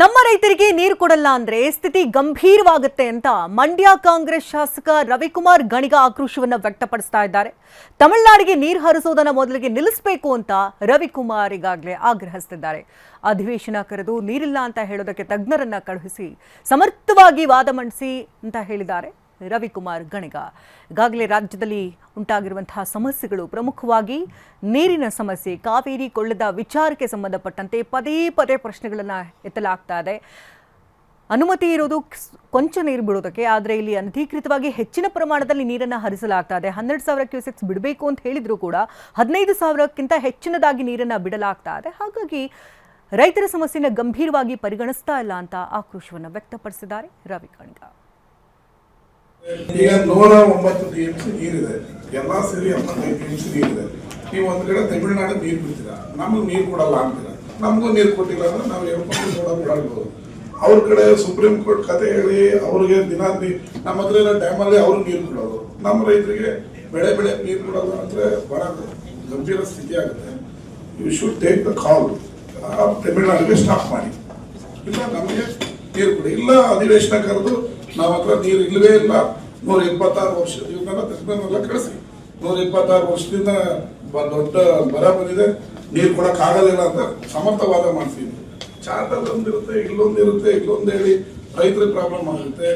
ನಮ್ಮ ರೈತರಿಗೆ ನೀರು ಕೊಡಲ್ಲ ಅಂದ್ರೆ ಸ್ಥಿತಿ ಗಂಭೀರವಾಗುತ್ತೆ ಅಂತ ಮಂಡ್ಯ ಕಾಂಗ್ರೆಸ್ ಶಾಸಕ ರವಿಕುಮಾರ್ ಗಣಿಗ ಆಕ್ರೋಶವನ್ನ ವ್ಯಕ್ತಪಡಿಸ್ತಾ ಇದ್ದಾರೆ. ತಮಿಳುನಾಡಿಗೆ ನೀರು ಹರಿಸೋದನ್ನ ಮೊದಲಿಗೆ ನಿಲ್ಲಿಸಬೇಕು ಅಂತ ರವಿಕುಮಾರ್ ಈಗಾಗಲೇ ಆಗ್ರಹಿಸುತ್ತಿದ್ದಾರೆ. ಅಧಿವೇಶನ ಕರೆದು ನೀರಿಲ್ಲ ಅಂತ ಹೇಳೋದಕ್ಕೆ ತಜ್ಞರನ್ನ ಕಳುಹಿಸಿ ಸಮರ್ಥವಾಗಿ ವಾದ ಮಂಡಿಸಿ ಅಂತ ಹೇಳಿದ್ದಾರೆ ರವಿಕುಮಾರ್ ಗಣಿಗ. ಈಗಾಗಲೇ ರಾಜ್ಯದಲ್ಲಿ ಉಂಟಾಗಿರುವಂತಹ ಸಮಸ್ಯೆಗಳು, ಪ್ರಮುಖವಾಗಿ ನೀರಿನ ಸಮಸ್ಯೆ, ಕಾವೇರಿ ಕೊಳ್ಳದ ವಿಚಾರಕ್ಕೆ ಸಂಬಂಧಪಟ್ಟಂತೆ ಪದೇ ಪದೇ ಪ್ರಶ್ನೆಗಳನ್ನು ಎತ್ತಲಾಗ್ತಾ ಇದೆ. ಅನುಮತಿ ಇರೋದು ಕೊಂಚ ನೀರು ಬಿಡೋದಕ್ಕೆ, ಆದರೆ ಇಲ್ಲಿ ಅನಧಿಕೃತವಾಗಿ ಹೆಚ್ಚಿನ ಪ್ರಮಾಣದಲ್ಲಿ ನೀರನ್ನು ಹರಿಸಲಾಗ್ತಾ ಇದೆ. 12,000 ಕ್ಯೂಸೆಕ್ಸ್ ಬಿಡಬೇಕು ಅಂತ ಹೇಳಿದ್ರು ಕೂಡ 15,000ಕ್ಕಿಂತ ಹೆಚ್ಚಿನದಾಗಿ ನೀರನ್ನು ಬಿಡಲಾಗ್ತಾ ಇದೆ. ಹಾಗಾಗಿ ರೈತರ ಸಮಸ್ಯೆನ ಗಂಭೀರವಾಗಿ ಪರಿಗಣಿಸ್ತಾ ಇಲ್ಲ ಅಂತ ಆಕ್ರೋಶವನ್ನು ವ್ಯಕ್ತಪಡಿಸಿದ್ದಾರೆ ರವಿ ಗಣಿಗ. ಈಗ 109 TMC ನೀರಿದೆ, ಎಲ್ಲಾ ಸೇರಿ 75 TMC ನೀರಿದೆ. ನೀವು ಒಂದ್ ಕಡೆ ತಮಿಳುನಾಡು ನೀರು ಬಿಡ್ತೀರಾ, ನಮ್ಗೆ ನೀರು ಕೊಡಲ್ಲ ಅಂತೀರಾ. ನಮಗೂ ನೀರು ಕೊಟ್ಟಿಲ್ಲ ಅಂದ್ರೆ ನಾವು ಹೇಳ್ಕೊಂಡು ಓಡಾಡ್ಬೋದು. ಅವ್ರ ಕಡೆ ಸುಪ್ರೀಂ ಕೋರ್ಟ್ ಕತೆ ಹೇಳಿ ಅವ್ರಿಗೆ ದಿನ ನಮ್ಮ ಹತ್ರ ಇರೋ ಡ್ಯಾಮಲ್ಲಿ ಅವ್ರು ನೀರು ಕೊಡೋದು, ನಮ್ಮ ರೈತರಿಗೆ ಬೆಳೆ ನೀರು ಕೊಡೋದು ಅಂದ್ರೆ ಬಹಳ ಗಂಭೀರ ಸ್ಥಿತಿ ಆಗುತ್ತೆ. You should take the call. ತಮಿಳುನಾಡಿಗೆ ಸ್ಟಾಪ್ ಮಾಡಿ, ಇಲ್ಲ ನಮಗೆ ನೀರು ಕೊಡಿ, ಇಲ್ಲ ಅಧಿವೇಶನ ಕರೆದು ನಮ್ಮ ಹತ್ರ ನೀರು ಇಲ್ಲವೇ ಇಲ್ಲ, 126 ವರ್ಷ ಇವನ್ನೆಲ್ಲ ತಜ್ಞರನ್ನೆಲ್ಲ ಕಳಿಸಿ, 126 ವರ್ಷದಿಂದ ದೊಡ್ಡ ಬರ ಬಂದಿದೆ, ನೀರು ಕೊಡಕ್ ಆಗೋದಿಲ್ಲ ಅಂತ ಸಮರ್ಥವಾದ ಮಾಡ್ತೀವಿ. ಚಾರ್ಟರ್ ಒಂದಿರುತ್ತೆ, ಇಲ್ಲೊಂದಿರುತ್ತೆ, ಇಲ್ಲೊಂದು ಹೇಳಿ ರೈತರಿಗೆ ಪ್ರಾಬ್ಲಮ್ ಆಗುತ್ತೆ.